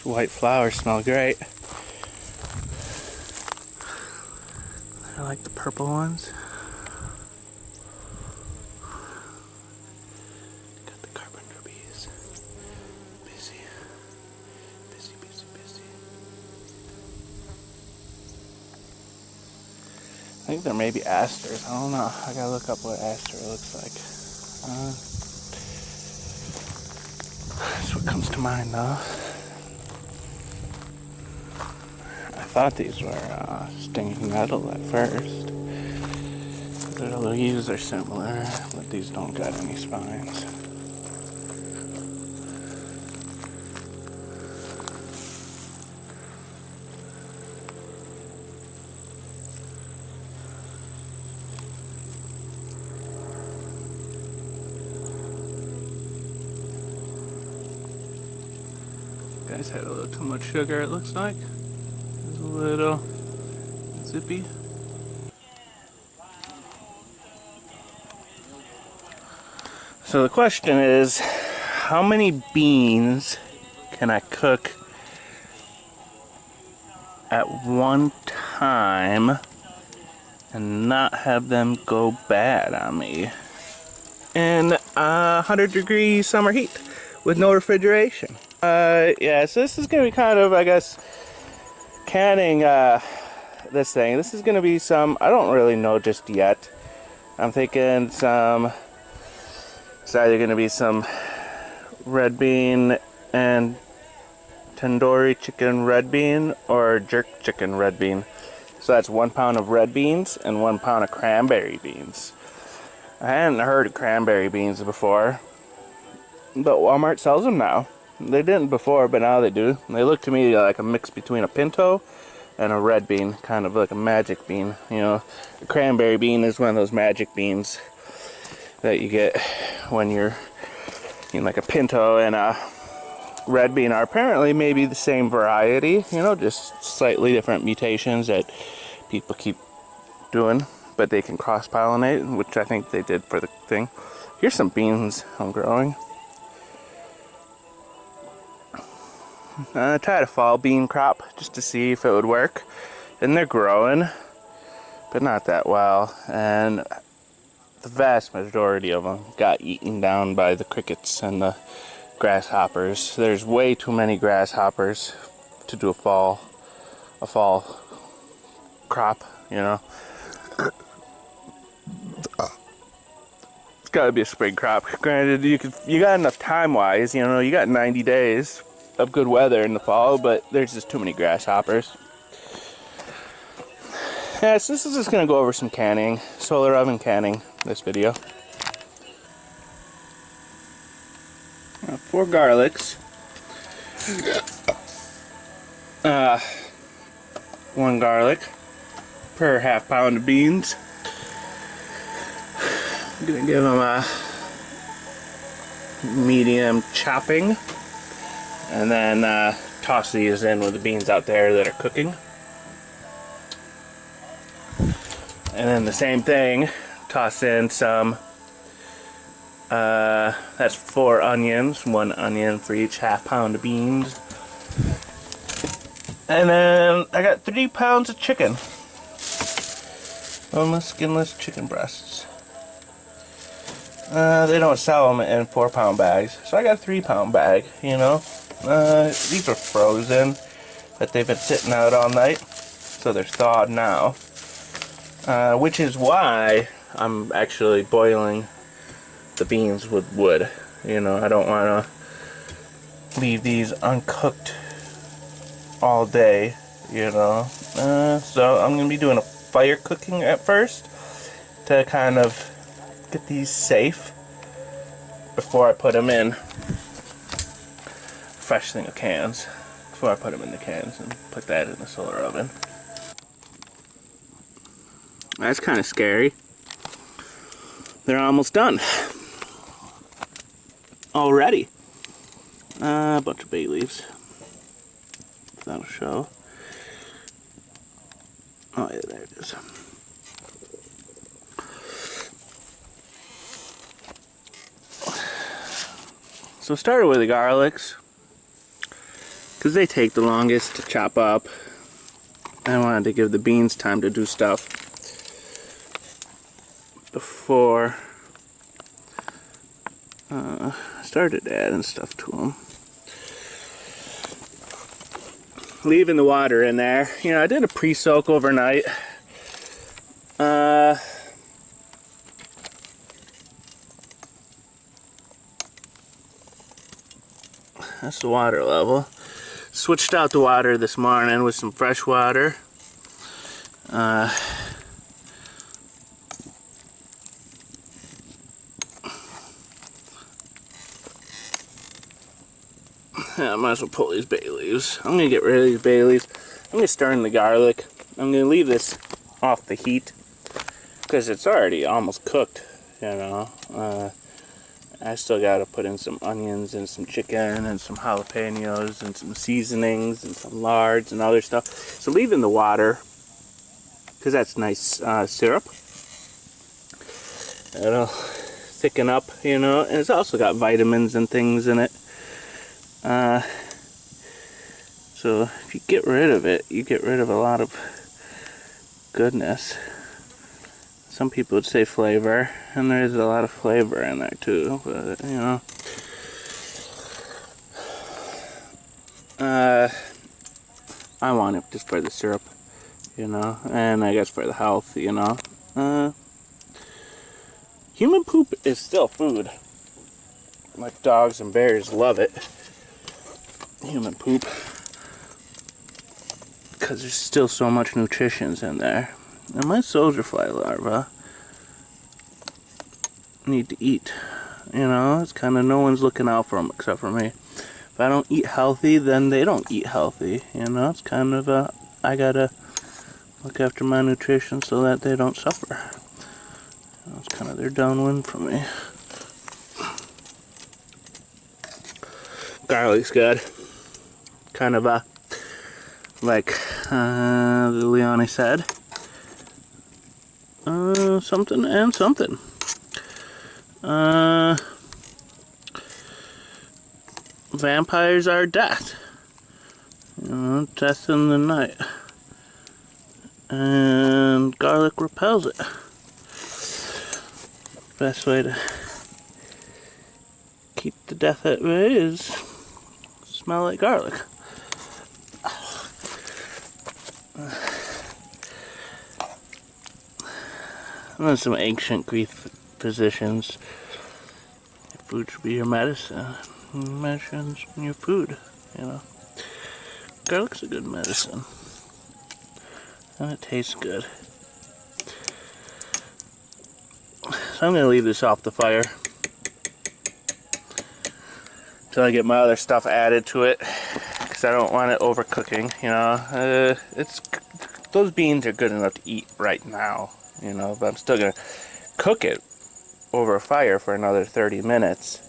white flowers smell great. I like the purple ones. Got the carpenter bees. Busy. Busy, busy, busy. I think there may be asters. I don't know. I gotta look up what aster looks like. That's what comes to mind though. I thought these were stinging nettle at first. The leaves are similar, but these don't got any spines. Guys had a little too much sugar, it looks like. It's a little zippy. So the question is, how many beans can I cook at one time and not have them go bad on me in 100-degree summer heat with no refrigeration? Yeah, so this is gonna be kind of, I guess, canning this thing. This is gonna be some, I don't really know just yet. I'm thinking it's either gonna be some red bean and tandoori chicken red bean or jerk chicken red bean. So that's 1 pound of red beans and 1 pound of cranberry beans. I hadn't heard of cranberry beans before, but Walmart sells them now. They didn't before, but now they do. They look to me like a mix between a pinto and a red bean, kind of like a magic bean. You know, a cranberry bean is one of those magic beans that you get when you're like a pinto and a red bean are apparently maybe the same variety, you know, just slightly different mutations that people keep doing, but they can cross-pollinate, which I think they did for the thing. Here's some beans I'm growing. I tried a fall bean crop just to see if it would work, and they're growing, but not that well, and the vast majority of them got eaten down by the crickets and the grasshoppers. There's way too many grasshoppers to do a fall crop, you know. It's got to be a spring crop. Granted, you got enough time-wise, you know, you got 90 days of good weather in the fall, but there's just too many grasshoppers. Yeah, so this is just gonna go over some canning, solar oven canning, this video. 4 garlics. 1 garlic per half pound of beans. I'm gonna give them a medium chopping, and then toss these in with the beans out there that are cooking. And then the same thing, toss in some, that's 4 onions, 1 onion for each half pound of beans. And then I got 3 pounds of chicken. Boneless, skinless chicken breasts. They don't sell them in 4-pound bags, so I got a 3-pound bag, you know. These are frozen, but they've been sitting out all night, so they're thawed now. Which is why I'm actually boiling the beans with wood. You know, I don't want to leave these uncooked all day, you know. So I'm going to be doing a fire cooking at first to kind of get these safe before I put them in fresh thing of cans. Before I put them in the cans and put that in the solar oven. That's kind of scary. They're almost done. Already. A bunch of bay leaves. That'll show. Oh yeah, there it is. So started with the garlics. because they take the longest to chop up. I wanted to give the beans time to do stuff before I started adding stuff to them. Leaving the water in there. You know, I did a pre-soak overnight. That's the water level. Switched out the water this morning with some fresh water. Yeah, I might as well pull these bay leaves. I'm gonna get rid of these bay leaves. I'm gonna stir in the garlic. I'm gonna leave this off the heat because it's already almost cooked, you know. I still gotta put in some onions and some chicken and some jalapenos and some seasonings and some lards and other stuff. So leave in the water because that's nice syrup. It'll thicken up, you know, and it's also got vitamins and things in it. So if you get rid of it, you get rid of a lot of goodness. Some people would say flavor, and there's a lot of flavor in there too, but you know. I want it just for the syrup, you know, and I guess for the health, you know. Human poop is still food. Like dogs and bears love it. Human poop. Because there's still so much nutrition in there. And my soldier fly larvae need to eat. You know, it's kind of no one's looking out for them except for me. If I don't eat healthy, then they don't eat healthy. You know, it's kind of a, I gotta look after my nutrition so that they don't suffer. You know, it's kind of their downwind for me. Garlic's good. Kind of a, like the Leone said, something and something. Vampires are death. You know, death in the night. And garlic repels it. Best way to keep the death at bay is smell like garlic. And then some ancient Greek physicians, your food should be your medicine. Medicine's your food, you know. Garlic's a good medicine. And it tastes good. So I'm going to leave this off the fire until I get my other stuff added to it, because I don't want it overcooking, you know. Those beans are good enough to eat right now, you know, but I'm still going to cook it over a fire for another 30 minutes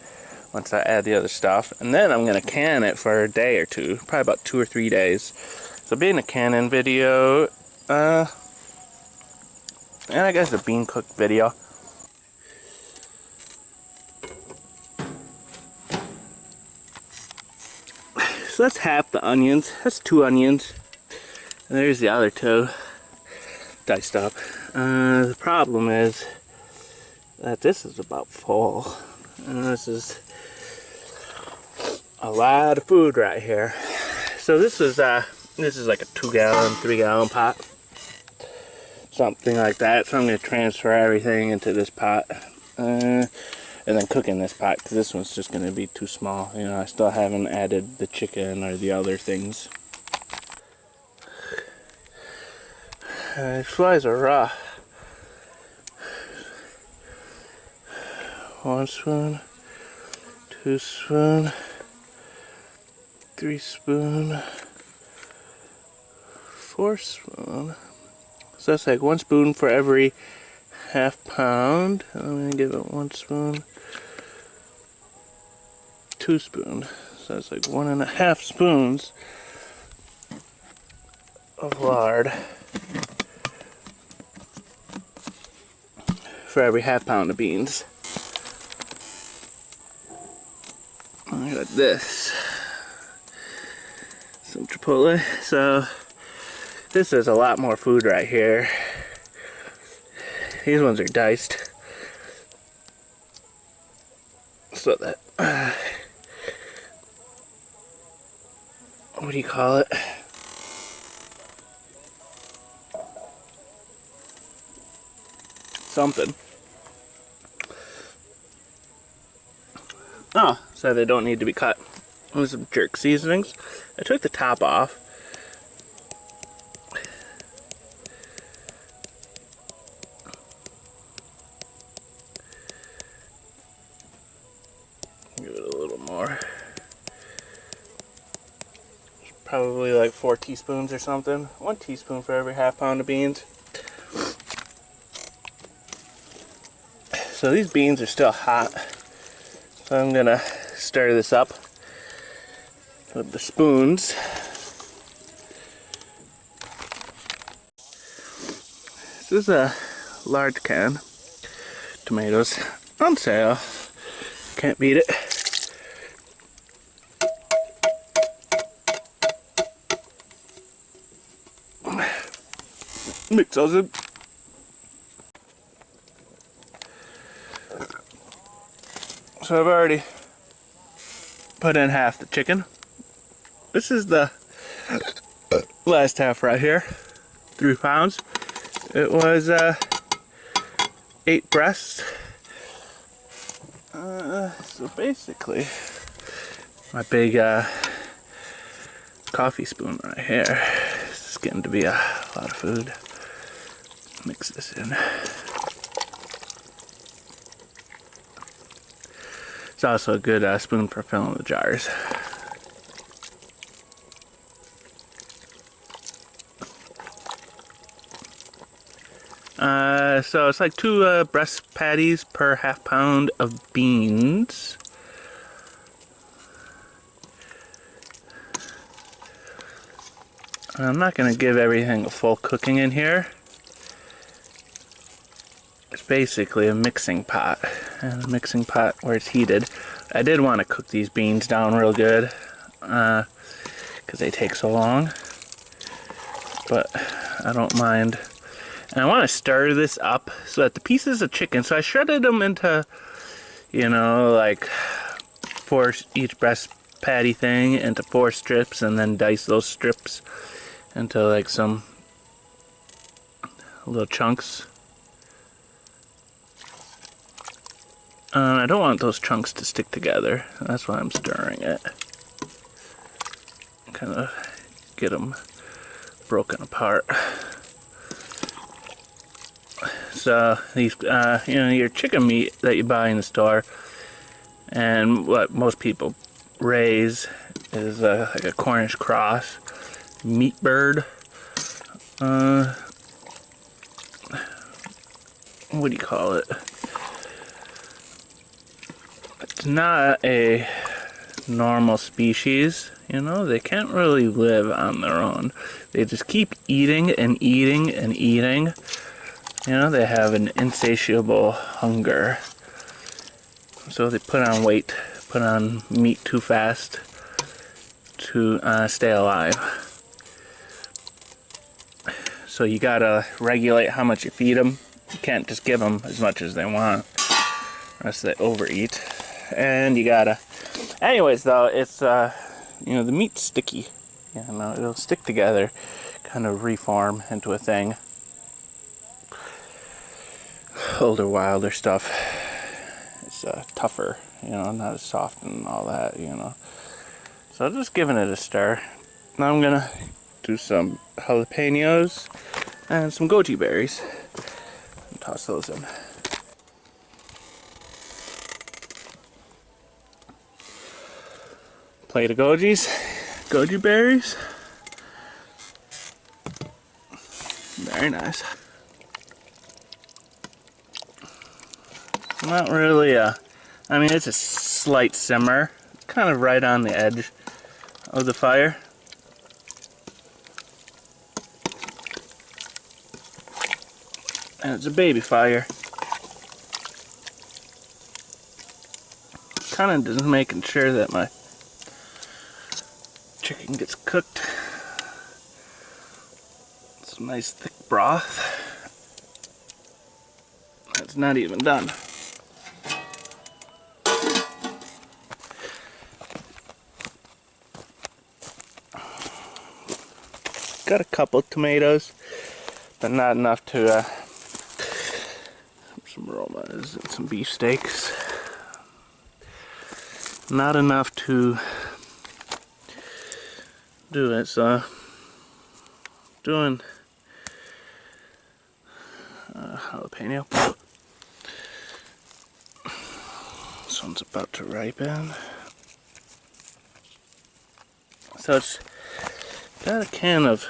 once I add the other stuff, and then I'm going to can it for a day or two, probably about 2 or 3 days. So being a canning video, and I guess a bean cook video. So that's half the onions. That's 2 onions. And there's the other 2 diced up. The problem is that this is about full. And this is a lot of food right here. So this is like a 2-gallon, 3-gallon pot. Something like that. So I'm going to transfer everything into this pot. And then cook in this pot, because this one's just going to be too small. You know, I still haven't added the chicken or the other things. These flies are raw. 1 spoon, 2 spoon, 3 spoon, 4 spoon. So that's like 1 spoon for every ½ pound. I'm going to give it 1 spoon. 2 spoons, so that's like 1½ spoons of lard for every ½ pound of beans. Look at this. some chipotle. So this is a lot more food right here. These ones are diced so that what do you call it? Something. Oh, so they don't need to be cut. With some jerk seasonings. I took the top off. Give it a little more. Probably like 4 teaspoons or something. 1 teaspoon for every half pound of beans. So these beans are still hot. So I'm gonna stir this up with the spoons. This is a large can. Tomatoes on sale. Can't beat it. Mix those in. So I've already put in half the chicken. This is the last half right here. 3 pounds. It was 8 breasts. So basically, my big coffee spoon right here. This is getting to be a lot of food. Mix this in. It's also a good spoon for filling the jars. So it's like 2 breast patties per half pound of beans. I'm not going to give everything a full cooking in here. It's basically a mixing pot, and a mixing pot where it's heated. I did want to cook these beans down real good because they take so long, but I don't mind. And I want to stir this up so that the pieces of chicken, so I shredded them into, you know, like 4 each breast patty thing into 4 strips, and then dice those strips into like some little chunks. I don't want those chunks to stick together. That's why I'm stirring it. Kind of get them broken apart. So these, you know, your chicken meat that you buy in the store, and what most people raise is like a Cornish cross, meat bird. What do you call it? It's not a normal species, you know, they can't really live on their own. They just keep eating and eating and eating. You know, they have an insatiable hunger. So they put on weight, put on meat too fast to stay alive. So you gotta regulate how much you feed them. You can't just give them as much as they want, or else they overeat. And you gotta, anyways though, it's you know, the meat's sticky, you know, it'll stick together, kind of reform into a thing. Older, wilder stuff, it's tougher, you know, not as soft and all that, you know. So just giving it a stir. Now I'm gonna do some jalapenos and some goji berries and toss those in. Plate of goji berries. Very nice. Not really I mean, it's a slight simmer, kind of right on the edge of the fire. And it's a baby fire. Kind of just making sure that my chicken gets cooked. Some nice thick broth. That's not even done. Got a couple tomatoes, but not enough to some aromas and some beef steaks. Not enough to do it, so doing jalapeno. This one's about to ripen. So it's got a can of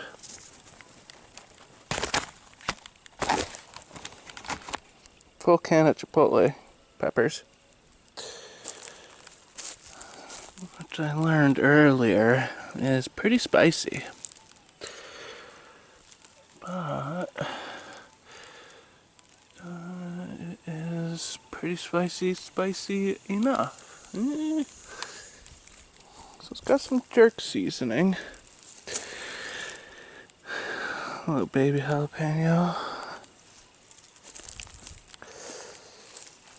full can of chipotle peppers, which I learned earlier is pretty spicy. But it is pretty spicy enough. So it's got some jerk seasoning. A little baby jalapeno.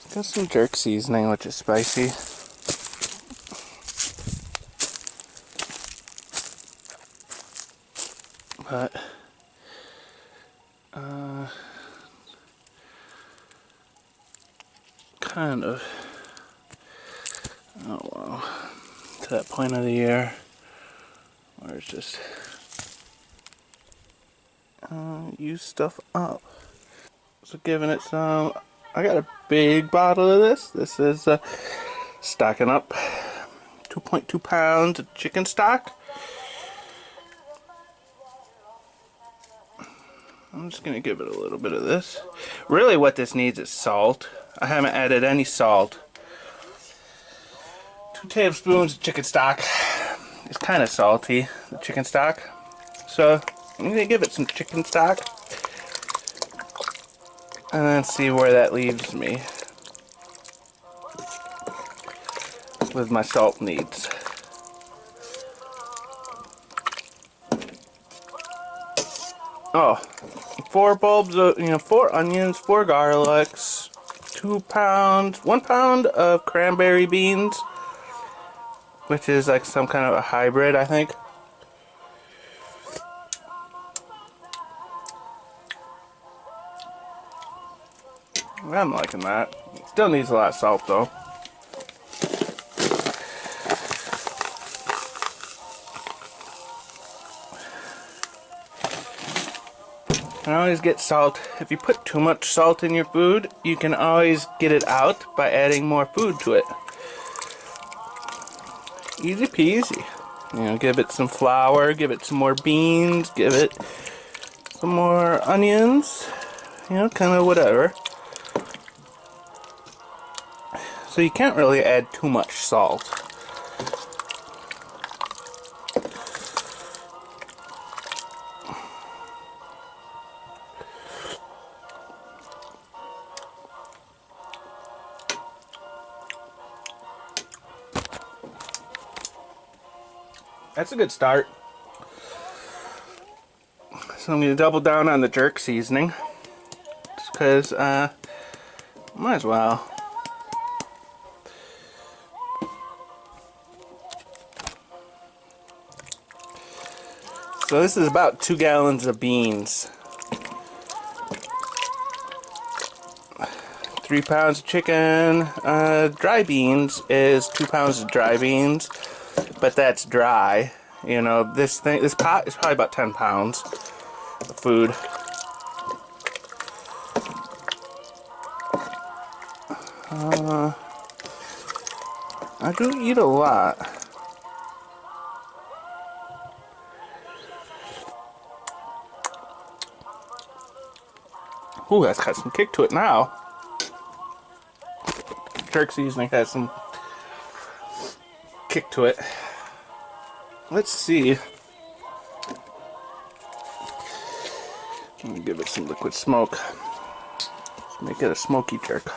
It's got some jerk seasoning, which is spicy. But kind of, oh wow, to that point of the year where it's just use stuff up. So giving it some, I got a big bottle of this. This is stocking up 2.2 pounds of chicken stock. I'm just gonna give it a little bit of this. Really what this needs is salt. I haven't added any salt. 2 tablespoons of chicken stock. It's kind of salty, the chicken stock. So I'm gonna give it some chicken stock and then see where that leaves me with my salt needs. Oh, 4 bulbs of, 4 onions, 4 garlics, 2 pounds, 1 pound of cranberry beans, which is like some kind of a hybrid, I think. I'm liking that. Still needs a lot of salt though. You can always get salt. If you put too much salt in your food, you can always get it out by adding more food to it. Easy peasy. Give it some flour, give it some more beans, give it some more onions, kind of whatever. So you can't really add too much salt. That's a good start. So I'm going to double down on the jerk seasoning. Just because, might as well. So this is about 2 gallons of beans. 3 pounds of chicken. Dry beans is 2 pounds of dry beans. But that's dry. This pot is probably about 10 pounds of food. I do eat a lot. Ooh, that's got some kick to it now. Jerk seasoning has some kick to it. Let's see. Let me give it some liquid smoke. Let's make it a smoky jerk.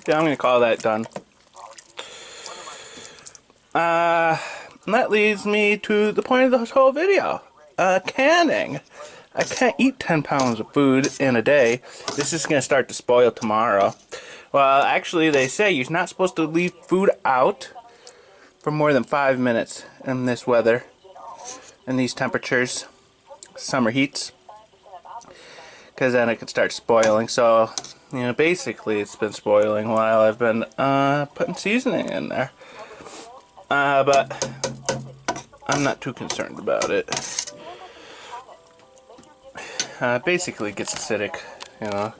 Yeah, I'm gonna call that done. And that leads me to the point of this whole video. Canning. I can't eat 10 pounds of food in a day. This is gonna start to spoil tomorrow. Well, actually, they say you're not supposed to leave food out for more than 5 minutes in this weather, in these temperatures, summer heats, because then it could start spoiling. So, you know, basically it's been spoiling while I've been putting seasoning in there. But I'm not too concerned about it. Basically it gets acidic, you know.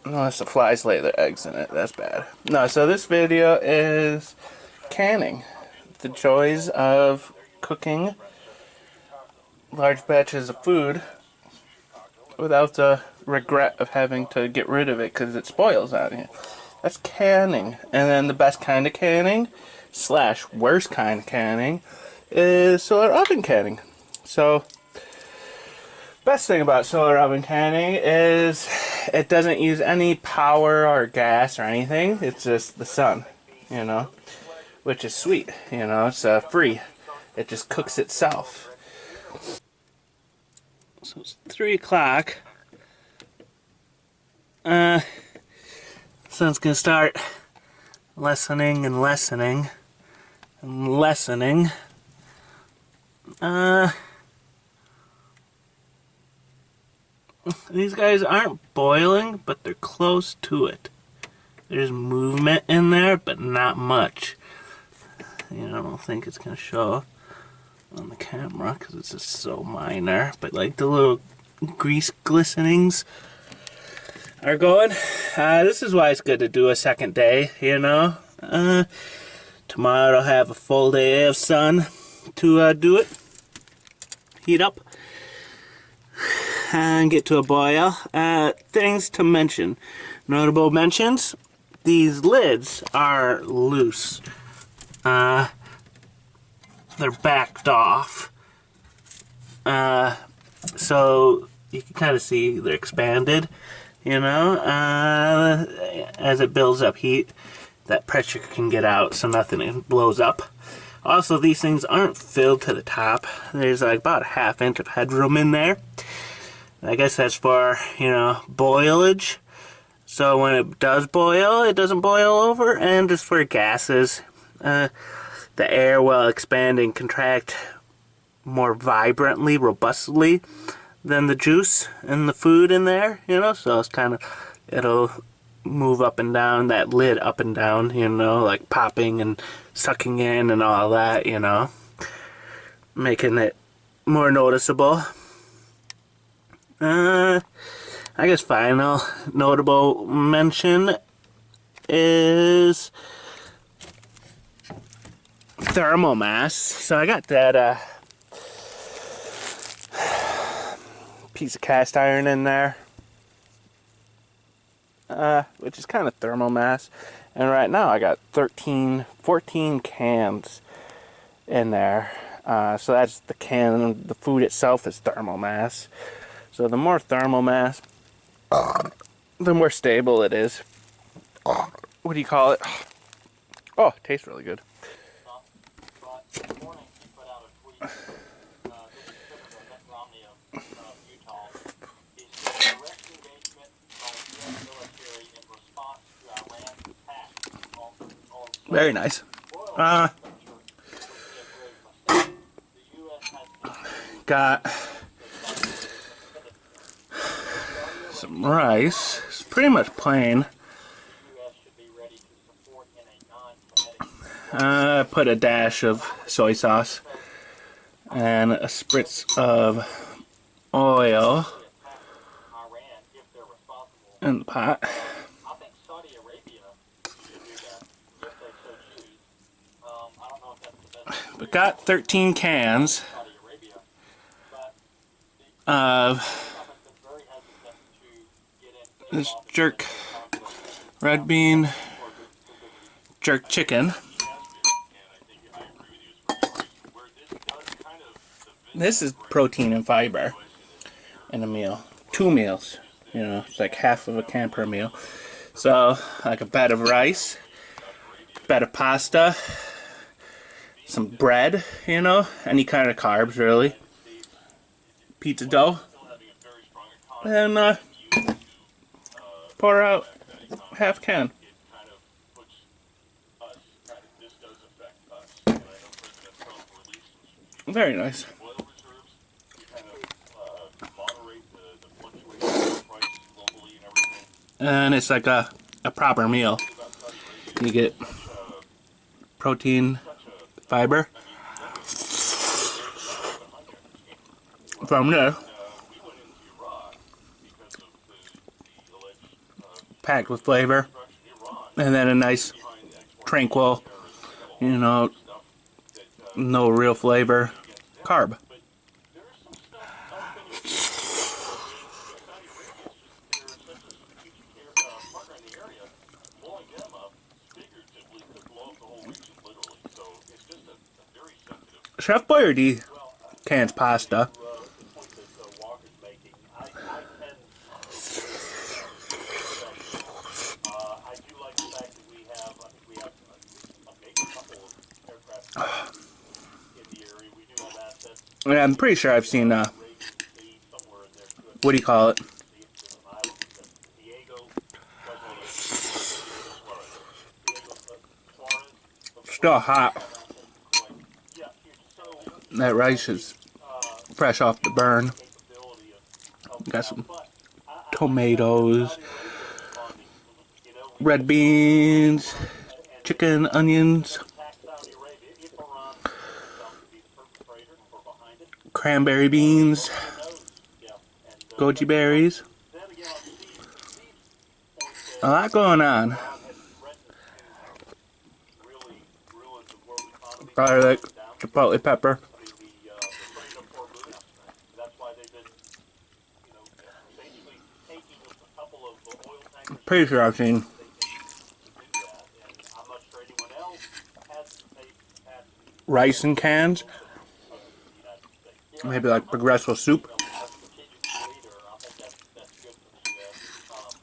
Unless the flies lay their eggs in it, that's bad. No, so this video is canning. The joys of cooking large batches of food without the regret of having to get rid of it because it spoils on you. That's canning. And then the best kind of canning / worst kind of canning is solar oven canning. So best thing about solar oven canning is it doesn't use any power or gas or anything. It's just the sun, you know, which is sweet, you know. It's free. It just cooks itself. So it's 3 o'clock. Sun's gonna start lessening and lessening and lessening. These guys aren't boiling, but they're close to it. There's movement in there, but not much. You know, I don't think it's gonna show on the camera because it's just so minor. But like the little grease glistenings are going. This is why it's good to do a second day, you know. Tomorrow I'll have a full day of sun to do it. Heat up and get to a boil. Things to mention. Notable mentions. These lids are loose. They're backed off. So you can kind of see they're expanded, you know. As it builds up heat, that pressure can get out so nothing blows up. Also, these things aren't filled to the top. There's like about a ½ inch of headroom in there. I guess that's for, you know, boilage. So when it does boil, it doesn't boil over, and just for gases. The air will expand and contract more vibrantly, robustly than the juice and the food in there, you know. So it's kind of, it'll move up and down, that lid up and down, you know, like popping and sucking in and all that, you know, making it more noticeable. I guess final notable mention is thermal mass. So I got that piece of cast iron in there, which is kind of thermal mass. And right now I got 14 cans in there. So that's the can, the food itself is thermal mass. So the more thermal mass, the more stable it is. What do you call it? Oh, it tastes really good. Very nice. Got some rice. It's pretty much plain. I put a dash of soy sauce and a spritz of oil in the pot. But got 13 cans of this jerk red bean jerk chicken. This is protein and fiber in a meal. 2 meals, you know, it's like half of a can per meal. So, like a bed of rice, bed of pasta, some bread, you know, any kind of carbs really, pizza dough, and pour out half can. Very nice. And it's like a proper meal. You get protein, fiber from there, packed with flavor, and then a nice, tranquil, you know, no real flavor carb. Chef Boyardee cans pasta. And I'm pretty sure I've seen, what do you call it? Still hot. That rice is fresh off the burn. Got some tomatoes, red beans, chicken, onions, cranberry beans, goji berries. A lot going on. Garlic, chipotle pepper. Pretty sure I've seen rice in cans. Maybe like Progresso soup.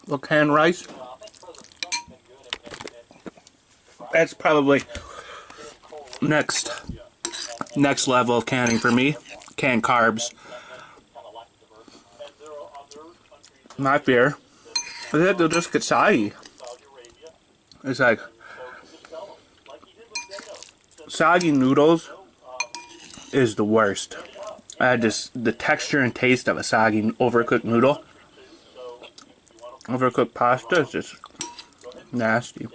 Little canned rice. That's probably next level of canning for me. Canned carbs. My fear is that they'll just get soggy. It's like soggy noodles is the worst. The texture and taste of a soggy overcooked noodle. Overcooked pasta is just nasty.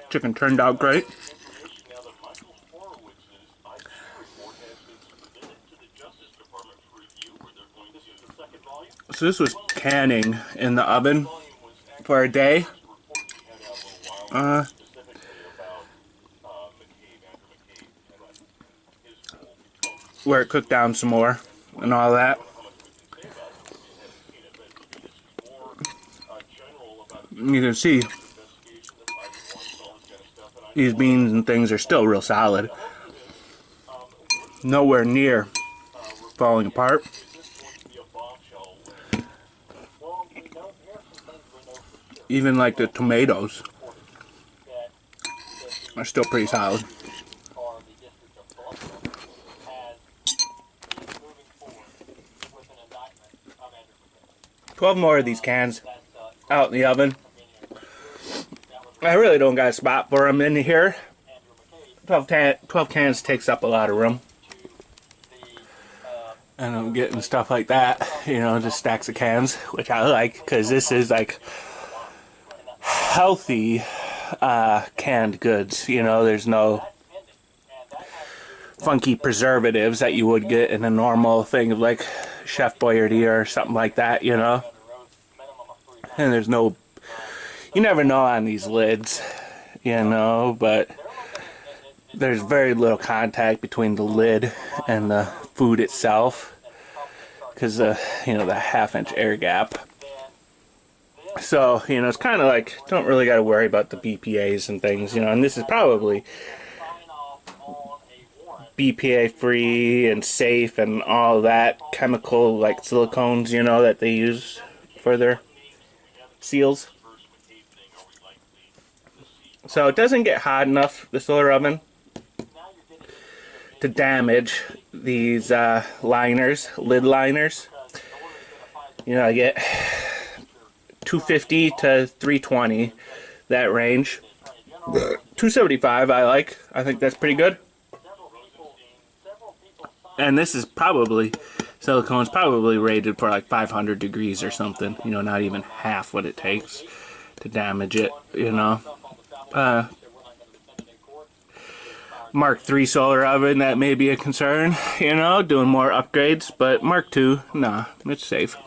Chicken turned out great. So this was canning in the oven for a day. Where it cooked down some more and all that. You can see these beans and things are still real solid. Nowhere near falling apart. Even like the tomatoes are still pretty solid. 12 more of these cans out in the oven. I really don't got a spot for them in here. 12 cans takes up a lot of room. And I'm getting stuff like that, you know, just stacks of cans, which I like, because this is like healthy canned goods. You know, there's no funky preservatives that you would get in a normal thing of like Chef Boyardee or something like that, you know. And there's no, you never know on these lids, you know, but there's very little contact between the lid and the food itself, because you know, the half-inch air gap. So, you know, it's kind of like, don't really got to worry about the BPAs and things, you know. And this is probably BPA free and safe and all that chemical like silicones, you know, that they use for their seals. So it doesn't get hot enough, the solar oven, to damage these liners, lid liners. You know, I get 250 to 320, that range. 275 I like. I think that's pretty good. And this is probably, silicone's probably rated for like 500 degrees or something. You know, not even half what it takes to damage it, you know. Mark III solar oven, that may be a concern, you know, doing more upgrades. But Mark II, nah, it's safe.